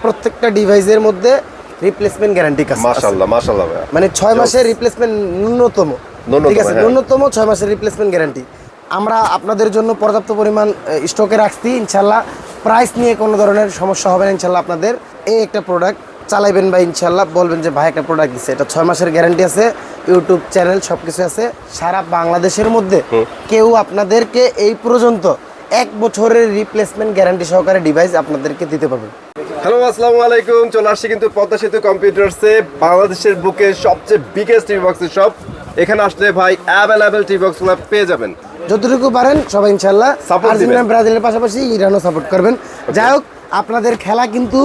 প্রত্যেকটা ডিভাইসের মধ্যে রিপ্লেসমেন্ট গ্যারান্টি আছে। মাশাআল্লাহ মাশাআল্লাহ ভাই, মানে 6 মাসের রিপ্লেসমেন্ট ন্যূনতম, ঠিক আছে, ন্যূনতম 6 মাসের রিপ্লেসমেন্ট গ্যারান্টি আমরা আপনাদের জন্য পর্যাপ্ত পরিমাণ স্টকে রাখছি ইনশাল্লাহ। প্রাইস নিয়ে কোনো ধরনের সমস্যা হবে না ইনশাল্লাহ। আপনাদের এই একটা প্রোডাক্ট চালাইবেন বা ইনশাল্লাহ বলবেন যে ভাই একটা প্রোডাক্ট দিচ্ছে, এটা 6 মাসের গ্যারান্টি আছে, ইউটিউব চ্যানেল সব কিছু আছে। সারা বাংলাদেশের মধ্যে কেউ আপনাদেরকে এই পর্যন্ত 1 বছরের রিপ্লেসমেন্ট গ্যারান্টি সহকারে ডিভাইস আপনাদেরকে দিতে পারবে। হ্যালো আসসালামু আলাইকুম, চলে আসছি কিন্তু পদ্মা সেতু কম্পিউটারসে, বাংলাদেশের বুকে সবচেয়ে বিগেস্ট টিভি বক্সের শপ। এখানে আসলে ভাই অ্যাভেলেবেল টিভি বক্সগুলো পেয়ে যাবেন। যতটুকু পারেন সবাই ইনশাল্লাহ আর্জেন্টিনা ব্রাজিলের পাশাপাশি ইরানও সাপোর্ট করবেন। যাই হোক, আপনাদের খেলা কিন্তু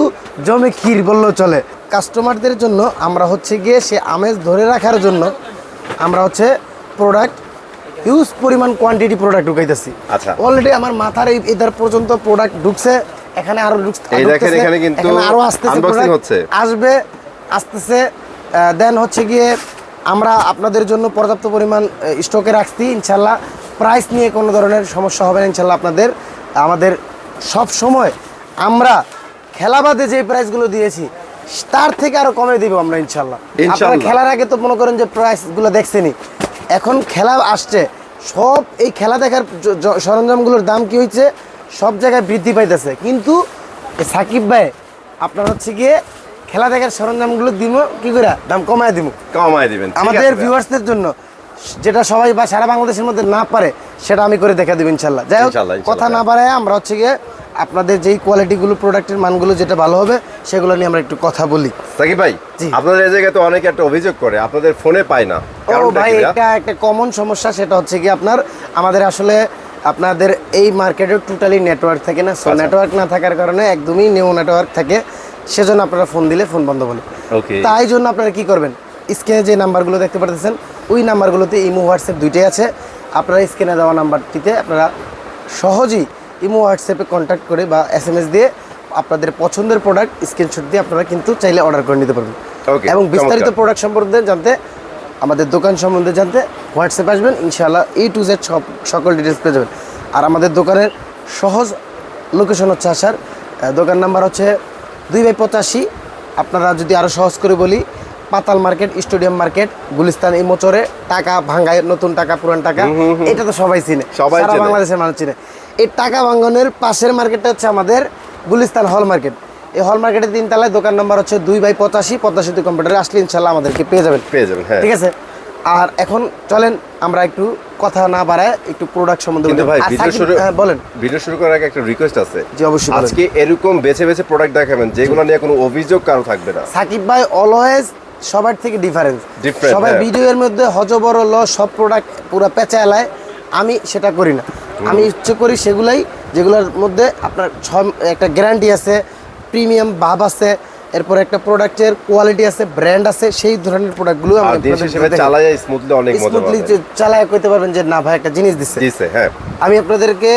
জমে ক্ষীর বললেও চলে। কাস্টমারদের জন্য আমরা হচ্ছে গিয়ে সে আমেজ ধরে রাখার জন্য আমরা হচ্ছে প্রোডাক্ট হিউজ পরিমাণ কোয়ান্টিটি প্রোডাক্ট ঢুকাইতেছি। আচ্ছা, অলরেডি আমার মাথার এই এদার পর্যন্ত প্রোডাক্ট ঢুকছে, এখানে আরো এখানে কিন্তু আরো আসতেছে, আসবে আসতেছে। দেন হচ্ছে গিয়ে আমরা আপনাদের জন্য পর্যাপ্ত পরিমাণ স্টকে রাখছি ইনশাল্লাহ। প্রাইস নিয়ে কোনো ধরনের সমস্যা হবে না ইনশাল্লাহ। আপনাদের আমাদের সব সময় আমরা খেলা বাদে যে প্রাইসগুলো দিয়েছি তার থেকে আরো কমে দিব আমরা ইনশাল্লাহ। আপনারা খেলার আগে তো মনে করেন যে প্রাইসগুলো দেখছেনই, এখন খেলা আসছে, সব এই খেলা দেখার সরঞ্জামগুলোর দাম কি হয়েছে সব জায়গায় বৃদ্ধি পাইতেছে। কিন্তু সাকিব ভাই আপনার হচ্ছে গিয়ে খেলা দেখার সরঞ্জামগুলো দিব কি করে দাম কমায় দিবেন আমাদের ভিউয়ার্সদের জন্য, যেটা সবাই বা সারা বাংলাদেশের মধ্যে না পারে সেটা আমি করে দেখা দেব ইনশাল্লাহ। যাই হোক, কথা না বাড়ায় আমরা হচ্ছে গিয়ে আপনাদের যেই কোয়ালিটিগুলো প্রোডাক্টের মানগুলো যেটা ভালো হবে সেগুলো নিয়ে আমরা একটু কথা বলি। সাকিব ভাই, আপনাদের এই জায়গায় তো অনেকে একটা অভিযোগ করে আপনাদের ফোনে পায় না। ও ভাই, এটা একটা কমন সমস্যা। সেটা হচ্ছে কি আমাদের আসলে আপনাদের এই মার্কেটে টোটালি নেটওয়ার্ক থাকে না। সো নেটওয়ার্ক না থাকার কারণে একদমই নিউ নেটওয়ার্ক থাকে, সেজন্য আপনারা ফোন দিলে ফোন বন্ধ বলে। তাই জন্য আপনারা কি করবেন, স্ক্রিনে যে নাম্বারগুলো দেখতে পাচ্ছেন ওই নাম্বারগুলোতে ইমো হোয়াটসঅ্যাপ দুইটাই আছে। আপনারা স্ক্রিনে দেওয়া নাম্বারটিতে আপনারা সহজেই ইমো হোয়াটসঅ্যাপে কন্ট্যাক্ট করে বা SMS দিয়ে আপনাদের পছন্দের প্রোডাক্ট স্ক্রিনশট দিয়ে আপনারা কিন্তু চাইলে অর্ডার করে নিতে পারবেন। এবং বিস্তারিত প্রোডাক্ট সম্পর্কে জানতে, আমাদের দোকান সম্বন্ধে জানতে হোয়াটসঅ্যাপ আসবেন ইনশাআল্লাহ। A to Z সকল ডিটেলস পেয়ে যাবেন। আর আমাদের দোকানের সহজ লোকেশন হচ্ছে আসার দোকান নাম্বার হচ্ছে 2/85। আপনারা যদি আরও সহজ করে বলি, পাতাল মার্কেট, স্টেডিয়াম মার্কেট, গুলিস্তান, এই মোচরে টাকা ভাঙ্গায়, নতুন টাকা পুরান টাকা, এটা তো সবাই চিনে, সারা বাংলাদেশের মানুষ চিনে। এই টাকা ভাঙ্গনের পাশের মার্কেটটা হচ্ছে আমাদের গুলিস্তান হল মার্কেট। এই হল মার্কেটের 3 তলায় দোকান নাম্বার হচ্ছে 2/85। পদ্মা সেতু কম্পিউটারে আসলে ইনশাল্লাহ আমাদেরকে পেয়ে যাবেন। হ্যাঁ, ঠিক আছে। আর এখন চলেন আমরা একটু কথা না বাড়ায় একটু প্রোডাক্ট সম্বন্ধে বলেন। ভিডিও শুরু করার আগে একটা রিকোয়েস্ট আছে। জি অবশ্যই। আজকে এরকম বেছে বেছে প্রোডাক্ট দেখাবেন যেগুলো নিয়ে কোনো অভিযোগ কারো থাকবে না। সাকিব ভাই অলওয়েজ সবার থেকে ডিফারেন্স। সবাই ভিডিওর মধ্যে হজবর সব প্রোডাক্ট পুরো পেঁচা এলায়, আমি সেটা করি না। আমি ইচ্ছে করি সেগুলাই যেগুলোর মধ্যে আপনার একটা গ্যারান্টি আছে, প্রিমিয়াম ভাব আছে, এরপর একটা প্রোডাক্টের কোয়ালিটি আছে, ব্র্যান্ড আছে, সেই ধরনের প্রোডাক্টগুলো স্মুথলি চালায় করতে পারবেন যে না ভাই একটা জিনিস দিচ্ছে। হ্যাঁ, আমি আপনাদেরকে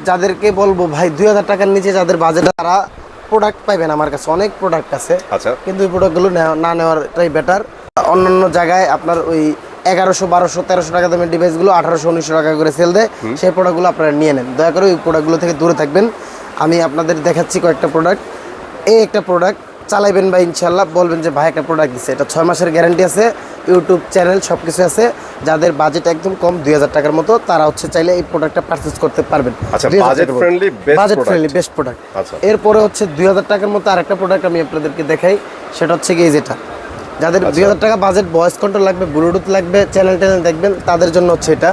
যাদেরকে বলবো ভাই 2000 টাকার নিচে যাদের বাজেট, তারা প্রোডাক্ট পাইবেন আমার কাছে। অনেক প্রোডাক্ট আছে, কিন্তু এই প্রোডাক্টগুলো না নেওয়াটাই বেটার। অন্যান্য জায়গায় আপনার ওই 1100, 1200, 1300 টাকা দামের ডিভাইসগুলো 1800, 1900 টাকা করে সেল দেয়। সেই প্রোডাক্টগুলো আপনারা নিয়ে নেন, দয়া করে ওই প্রোডাক্টগুলো থেকে দূরে থাকবেন। আমি আপনাদের দেখাচ্ছি কয়েকটা প্রোডাক্ট। এই একটা প্রোডাক্ট চালাইবেন বা ইনশাল্লাহ বলবেন যে ভাই একটা প্রোডাক্ট দিচ্ছে, এটা 6 মাসের গ্যারান্টি আছে, ইউটিউব চ্যানেল সব কিছু আছে। যাদের বাজেট একদম কম 2000 টাকার মতো, তারা হচ্ছে চাইলে এই প্রোডাক্টটা পারচেজ করতে পারবেন। Budget friendly best product. এরপরে হচ্ছে 2000 টাকার মতো আরেকটা প্রোডাক্ট আমি আপনাদেরকে দেখাই। সেটা হচ্ছে কি, যেটা যাদের 2000 টাকা বাজেট, ভয়েস কন্ট্রোল লাগবে, ব্লুটুথ লাগবে, চ্যানেল দেখবেন, তাদের জন্য হচ্ছে এটা।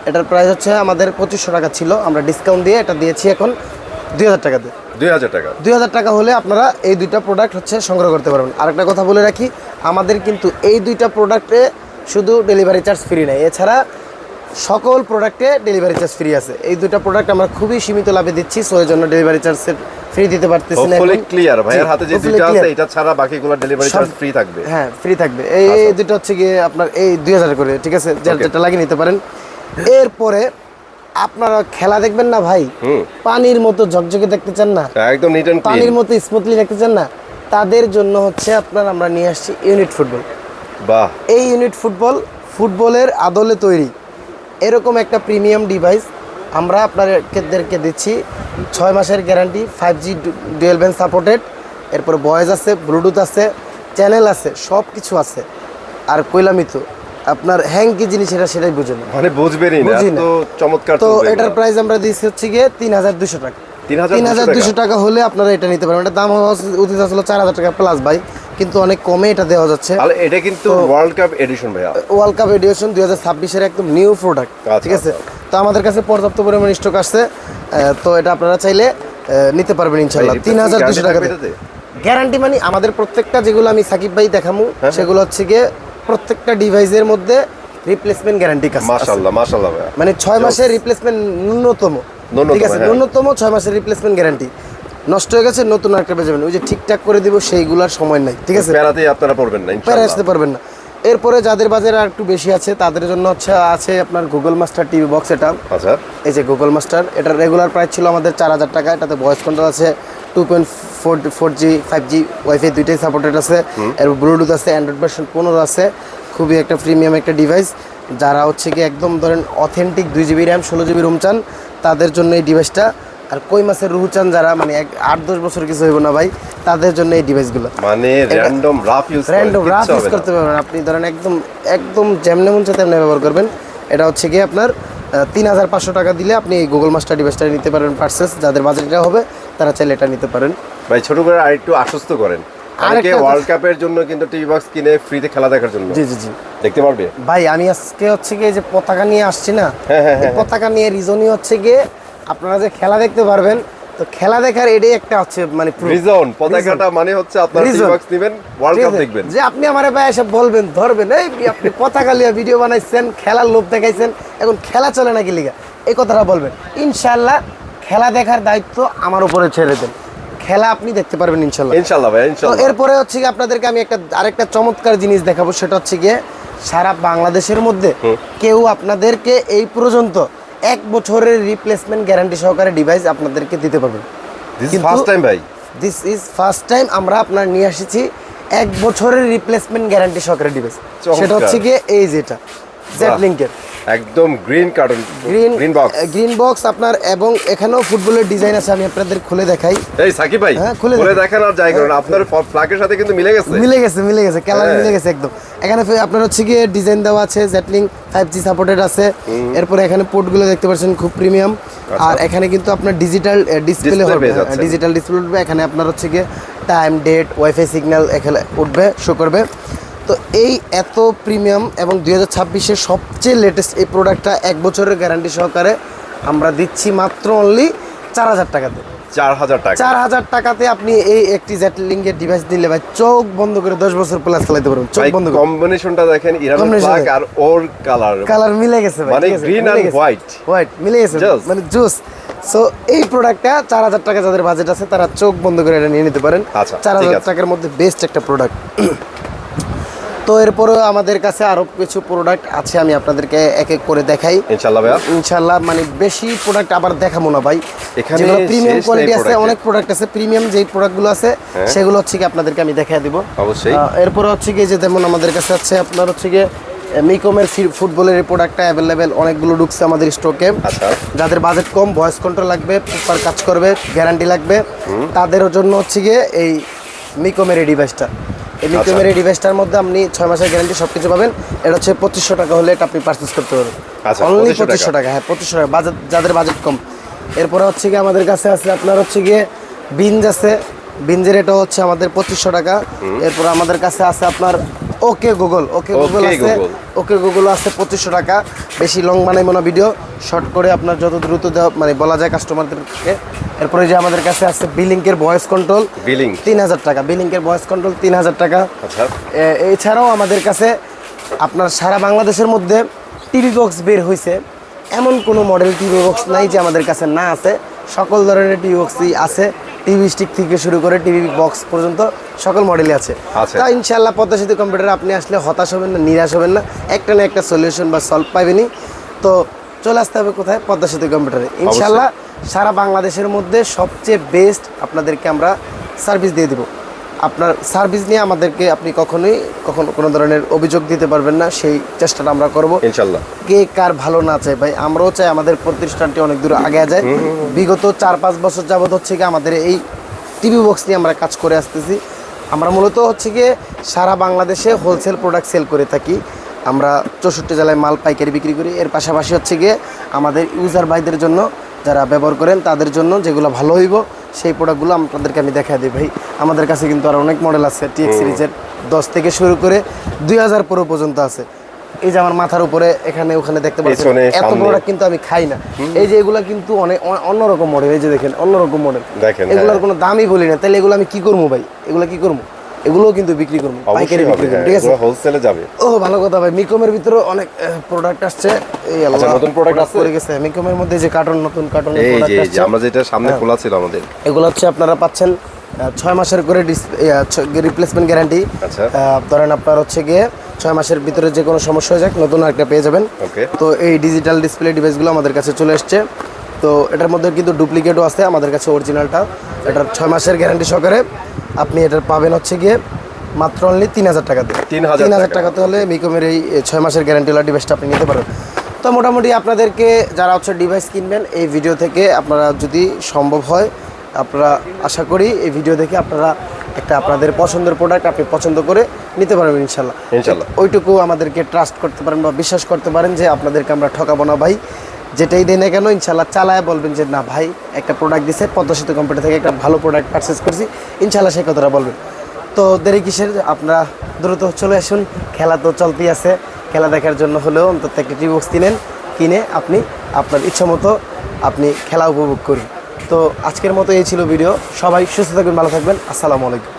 এটার প্রাইস হচ্ছে আমাদের 2500 টাকা ছিল, আমরা ডিসকাউন্ট দিয়ে এটা দিয়েছি এখন 2000 টাকা দিয়ে। 2000 টাকা হলে আপনারা এই দুইটা প্রোডাক্ট হচ্ছে সংগ্রহ করতে পারবেন। আরেকটা কথা বলে রাখি, আমাদের কিন্তু এই দুইটা প্রোডাক্টে শুধু ডেলিভারি চার্জ ফ্রি নেই, এছাড়া সকল প্রোডাক্টে ডেলিভারি চার্জ ফ্রি আছে। এই দুইটা প্রোডাক্ট আমরা খুবই সীমিত লাভে দিচ্ছি, সো এই জন্য ডেলিভারি চার্জ ফ্রি দিতে পারতেছি না। ক্লিয়ার ভাইয়ের হাতে যে দুটো আছে এটা ছাড়া বাকিগুলো ডেলিভারি চার্জ ফ্রি থাকবে। হ্যাঁ, ফ্রি থাকবে। এই দুটো হচ্ছে গিয়ে আপনার এই 2000 করে, ঠিক আছে, যেটা লাগিয়ে নিতে পারেন। এরপরে আপনারা খেলা দেখবেন না ভাই, পানির মতো ঝকঝকে দেখতে চান না, একদম নিট এন্ড ক্লিন, পানির মতো স্মুথলি দেখতে চান না, তাদের জন্য হচ্ছে আমরা নিয়ে আসছি ইউনিট ফুটবল। বাহ! এই ইউনিট ফুটবলের আদলে তৈরি এরকম একটা প্রিমিয়াম ডিভাইস আমরা আপনাদেরকে দিচ্ছি। 6 মাসের guarantee, 5G dual band supported, এরপর ভয়েস আছে, ব্লুটুথ আছে, চ্যানেল আছে, সব কিছু আছে। আর কইলামই তো আপনার হ্যাং কি জিনিস সেটাই বুঝে না, মানে বুঝবেনই না, বুঝি না। তো চমৎকার। তো এটার প্রাইস আমরা দিচ্ছি হচ্ছে গিয়ে ৩,২০০ টাকা। ৩,২০০ টাকা হলে আপনারা এটা নিতে পারেন। এটা দাম হওয়া উচিত আসলে ৪,০০০ টাকা প্লাস ভাই, কিন্তু অনেক কমে এটা দেওয়া যাচ্ছে। তাহলে এটা কিন্তু ওয়ার্ল্ড কাপ এডিশন ভাইয়া, ওয়ার্ল্ড কাপ এডিশন 2026-এর একদম নিউ প্রোডাক্ট, ঠিক আছে। তো আমাদের কাছে পর্যাপ্ত পরিমাণ স্টক আসছে, তো এটা আপনারা চাইলে নিতে পারবেন ইনশাল্লাহ। ৩,২০০ টাকা গ্যারান্টি। মানে আমাদের প্রত্যেকটা যেগুলো আমি সাকিব ভাই দেখামু সেগুলো হচ্ছে গিয়ে প্রত্যেকটা ডিভাইসের মধ্যে রিপ্লেসমেন্ট গ্যারান্টি কাজ। মাশাআল্লাহ মাশাআল্লাহ ভাইয়া, মানে 6 মাসের রিপ্লেসমেন্ট ন্যূনতম, ঠিক আছে, ন্যূনতম 6 মাসের রিপ্লেসমেন্ট গ্যারান্টি। নষ্ট হয়ে গেছে নতুন একটা পেয়ে যাবেন, ওই যে ঠিকঠাক করে দিব সেইগুলোর সময় নাই, ঠিক আছে, প্যারাতেই আপনারা পড়বেন না প্যারা আসতে পারবেন না। এরপরে যাদের বাজারে আর একটু বেশি আছে তাদের জন্য আছে আপনার গুগল মাস্টার টিভি বক্স। এটা আচ্ছা, এই যে গুগল মাস্টার, এটার রেগুলার প্রাইস ছিল আমাদের 4,000 টাকা। এটাতে ভয়েস কন্ট্রোল আছে, 2.4G 5G ওয়াইফাই দুইটাই সাপোর্টেড আছে, এর ব্লুটুথ আছে, অ্যান্ড্রয়েড ভার্সন 15 আছে। খুবই একটা প্রিমিয়াম একটা ডিভাইস। যারা হচ্ছে কি একদম ধরেন authentic 2GB RAM 16GB Rome চান তাদের জন্য এই ডিভাইসটা। আর কই মাসের রুহু চান যারা, মানে 8-10 বছর কিছু হইব না ভাই, তাদের জন্য এই ডিভাইসগুলো। মানে র্যান্ডম রাফ ইউজ করতে পারবেন আপনি, ধরেন একদম যেমনে মন চায় তেমনি ব্যবহার করবেন। এটা হচ্ছে কি আপনার 3,500 টাকা দিলে আপনি এই গুগল মাস্টার ডিভাইসটা নিতে পারবেন পারচেজ। যাদের বাজেটটা হবে তারা চাইলে এটা নিতে পারেন। ভাই ছোট করে আরেকটু আশ্বস্ত করেন, অনেকে ওয়ার্ল্ড কাপের জন্য কিন্তু টিভি বক্স কিনে ফ্রিতে খেলা দেখার জন্য। জি জি জি, দেখতে পারবে ভাই। আমি আজকে হচ্ছে কি যে পতাকা নিয়ে আসছি না, পতাকা নিয়ে রিজনই হচ্ছে গিয়ে আপনারা যে খেলা দেখতে পারবেন, তো খেলা দেখার এটাই একটা হচ্ছে মানে রিজন। পতাকাটা মানে হচ্ছে আপনারা টিভি বক্স নেবেন, ওয়ার্ল্ড কাপ দেখবেন। যে আপনি আমারে ভাই এসে বলবেন, ধরবেন, এই আপনি পতাকা লিয়া ভিডিও বানাইছেন, খেলার লোভ দেখাইছেন, এখন খেলা চলে নাকি লিগা, এই কথাটা বলবেন। ইনশাআল্লাহ খেলা দেখার দায়িত্ব আমার উপরে ছেড়ে দেন, খেলা আপনি দেখতে পারবেন ইনশাআল্লাহ। ইনশাআল্লাহ ভাই, তো ইনশাআল্লাহ। এরপরে হচ্ছে কি আপনাদেরকে আমি আরেকটা চমৎকার জিনিস দেখাবো, সেটা হচ্ছে গিয়ে সারা বাংলাদেশের মধ্যে কেউ আপনাদেরকে এই পর্যন্ত 1 বছরের রিপ্লেসমেন্ট গ্যারান্টি সহকারে ডিভাইস আপনাদেরকে দিতে পারবেন। দিস ইজ ফার্স্ট টাইম ভাই, দিস ইজ ফার্স্ট টাইম আমরা আপনার নিয়ে এসেছি 1 বছরের রিপ্লেসমেন্ট গ্যারান্টি সহকারে ডিভাইস। সেটা হচ্ছে গিয়ে এই যেটা জেটলিংকের একদম গ্রিন কার্টন, গ্রিন বক্স আপনার, এবং এখানেও ফুটবলের ডিজাইন আছে, আমি আপনাদের খুলে দেখাই। এই সাকিব ভাই, খুলে দেখেন আর যাই করেন, আপনার ফ্ল্যাগের সাথে কিন্তু মিলে গেছে কালার মিলে গেছে একদম। এখানে আপনার হচ্ছে গিয়ে ডিজাইন দেওয়া আছে, জেটলিং 5G সাপোর্টেড আছে। এরপরে এখানে পোর্টগুলো দেখতে পাচ্ছেন খুব প্রিমিয়াম। আর এখানে কিন্তু আপনার ডিজিটাল ডিসপ্লে হবে, ডিজিটাল ডিসপ্লে উঠবে। এখানে আপনার হচ্ছে গিয়ে টাইম, ডেট, ওয়াইফাই সিগন্যাল এখানে উঠবে, শো করবে। তো এই এত প্রিমিয়াম এবং 2026-এর সবচেয়ে লেটেস্ট এই প্রোডাক্টটা 1 বছরের গ্যারান্টি সহকারে আমরা দিচ্ছি মাত্র অনলি 4,000 টাকাতে। 4,000 টাকাতে আপনি এই একটি জেটলিংকের ডিভাইস দিলে ভাই চোখ বন্ধ করে 10 বছর প্লাস চালাতে পারবেন। চোখ বন্ধ করে কম্বিনেশনটা দেখেন, ইরানের ফ্ল্যাগ আর ওর কালার মিলে গেছে ভাই, মানে গ্রিন আর হোয়াইট মিলে গেছে, মানে জুস। সো এই প্রোডাক্টটা 4,000 টাকা যাদের বাজেট আছে তারা চোখ বন্ধ করে এটা নিয়ে নিতে পারেন। 4,000 টাকার মধ্যে বেস্ট একটা প্রোডাক্ট। তো এরপরেও আমাদের কাছে আরো কিছু প্রোডাক্ট আছে, আমি আপনাদেরকে এক এক করে দেখাই ইনশাল্লাহ। মানে বেশি প্রোডাক্ট আবার দেখাবো না ভাই, এখানে প্রিমিয়াম কোয়ালিটি আছে, অনেক প্রোডাক্ট আছে। প্রিমিয়াম যেই প্রোডাক্টগুলো আছে সেগুলো হচ্ছে কি আপনাদেরকে আমি দেখাই দিব অবশ্যই। এরপরে হচ্ছে কি যে যেমন আমাদের কাছে আছে আপনার হচ্ছে কি মিকমের ফুটবলের এই প্রোডাক্টটা অ্যাভেলেবেল অনেকগুলো ঢুকছে আমাদের স্টকে। যাদের বাজেট কম, ভয়েস কন্ট্রোল লাগবে, প্রপার কাজ করবে, গ্যারান্টি লাগবে, তাদের জন্য হচ্ছে গিয়ে এই মিকমের এই ডিভাইসটা। এই মিকমের এই ডিভাইসটার মধ্যে আপনি 6 মাসের গ্যারান্টি সব কিছু পাবেন। এটা হচ্ছে 2500 টাকা হলে এটা আপনি পারচেস করতে পারবেন, অনলি 2500 টাকা। হ্যাঁ 2500 টাকা, বাজেট যাদের বাজেট কম। এরপরে হচ্ছে গিয়ে আমাদের কাছে আছে আপনার হচ্ছে গিয়ে বিঞ্জ আছে, বিঞ্জের এটা হচ্ছে আমাদের 2500 টাকা। এরপর আমাদের কাছে আছে আপনার ওকে গুগল আছে, ওকে গুগল আছে 2500 টাকা। বেশি লং বানাইবো না ভিডিও, শর্ট করে আপনার যত দ্রুত দেওয়া মানে বলা যায় কাস্টমারদেরকে। এরপরে যে আমাদের কাছে আছে বিলিংকের ভয়েস কন্ট্রোল, 3000 টাকা। বিলিংকের ভয়েস কন্ট্রোল 3000 টাকা। এছাড়াও আমাদের কাছে আপনার সারা বাংলাদেশের মধ্যে টিভি বক্স বের হয়েছে, এমন কোনো মডেল টিভি বক্স নাই যে আমাদের কাছে না আছে। সকল ধরনের টিভি বক্সই আছে, টিভি স্টিক থেকে শুরু করে টিভি বক্স পর্যন্ত সকল মডেলই আছে। তা ইনশাআল্লাহ পদ্মা সেতু কম্পিউটারে আপনি আসলে হতাশ হবেন না, নিরাশ হবেন না, একটা না একটা সলিউশন বা সলভ পাবেনই। তো চলে আসতে হবে কোথায়? পদ্মা সেতু কম্পিউটারে। ইনশাআল্লাহ সারা বাংলাদেশের মধ্যে সবচেয়ে বেস্ট আপনাদেরকে আমরা সার্ভিস দিয়ে দেবো। আপনার সার্ভিস নিয়ে আমাদেরকে আপনি কখনো কোনো ধরনের অভিযোগ দিতে পারবেন না, সেই চেষ্টাটা আমরা করবো ইনশাআল্লাহ। কে কার ভালো না চাই ভাই, আমরাও চাই আমাদের প্রতিষ্ঠানটি অনেক দূর আগে যায়। বিগত 4-5 বছর যাবত হচ্ছে কি আমাদের এই টিভি বক্স নিয়ে আমরা কাজ করে আসতেছি। আমরা মূলত হচ্ছে গিয়ে সারা বাংলাদেশে হোলসেল প্রোডাক্ট সেল করে থাকি। আমরা 64 জেলায় মাল পাইকারি বিক্রি করি। এর পাশাপাশি হচ্ছে গিয়ে আমাদের ইউজার ভাইদের জন্য, যারা ব্যবহার করেন তাদের জন্য যেগুলো ভালো হইব সেই প্রোডাক্টগুলো আপনাদেরকে আমি দেখাই দিই ভাই। আমাদের কাছে কিন্তু আর অনেক মডেল আছে, টিএক্স সিরিজের 10 থেকে শুরু করে 2000 প্রো পর্যন্ত আছে। এই যে আমার মাথার উপরে এখানে ওখানে দেখতে পাচ্ছেন, এত প্রোডাক্ট কিন্তু আমি খাই না। এই যে এগুলা কিন্তু অনেক অন্যরকম মডেল, এই যে দেখেন অন্যরকম মডেল, এগুলোর কোনো দামই বলি না। তাহলে এগুলো আমি কি করবো ভাই? এগুলো কি করবো? এগুলোও কিন্তু বিক্রি করবো, পাইকারি বিক্রি করবো, ঠিক আছে, হোলসেলে যাবে। ও ভালো কথা ভাই। মিকমের ভিতরে অনেক প্রোডাক্ট আসছে। এই আল্লাহ, নতুন প্রোডাক্ট আছে পড়ে গেছে মিকমের মধ্যে, যে কার্টন, নতুন কার্টন এই যে আমরা যেটা সামনে খোলা ছিল আমাদের, এগুলো হচ্ছে আপনারা পাচ্ছেন 6 মাসের করে রিপ্লেসমেন্ট গ্যারান্টি। আচ্ছা, ধরেন আপনার হচ্ছে গিয়ে 6 মাসের ভিতরে যে কোনো সমস্যা হয়ে যাক, নতুন একটা পেয়ে যাবেন। ওকে। তো এই ডিজিটাল ডিসপ্লে ডিভাইসগুলো আমাদের কাছে চলে এসছে। তো এটার মধ্যে কিন্তু ডুপ্লিকেটও আছে, আমাদের কাছে অরিজিনালটা। এটার 6 মাসের গ্যারান্টি সহকারে আপনি এটার পাবেন হচ্ছে গিয়ে মাত্র অনলি 3000 টাকা দিয়ে। 3000 টাকাতে হলে মিকমের এই 6 মাসের গ্যারান্টিওয়ালা ডিভাইসটা আপনি নিতে পারেন। তো মোটামুটি আপনাদেরকে যারা হচ্ছে ডিভাইস কিনবেন, এই ভিডিও থেকে আপনারা যদি সম্ভব হয়, আপনারা আশা করি এই ভিডিও দেখে আপনারা একটা আপনাদের পছন্দের প্রোডাক্ট আপনি পছন্দ করে নিতে পারবেন ইনশাল্লাহ। ওইটুকু আমাদেরকে ট্রাস্ট করতে পারেন বা বিশ্বাস করতে পারেন যে আপনাদেরকে আমরা ঠকাবো না ভাই। যেটাই দেয় না কেন ইনশাল্লাহ চালায় বলবেন যে না ভাই, একটা প্রোডাক্ট দিছে পদ্মা সেতু কোম্পানি থেকে, একটা ভালো প্রোডাক্ট পারচেস করছি, ইনশাল্লাহ সেই কথাটা বলবেন। তো দেরি কিসের, আপনারা দ্রুত চলে আসুন। খেলা তো চলতেই আছে, খেলা দেখার জন্য হলেও অন্তত একটা টিভি বক্স কিনে আপনি আপনার ইচ্ছা মতো আপনি খেলা উপভোগ করুন। তো আজকের মতো এই ছিল ভিডিও। সবাই সুস্থ থাকবেন, ভালো থাকবেন। আসসালামু আলাইকুম।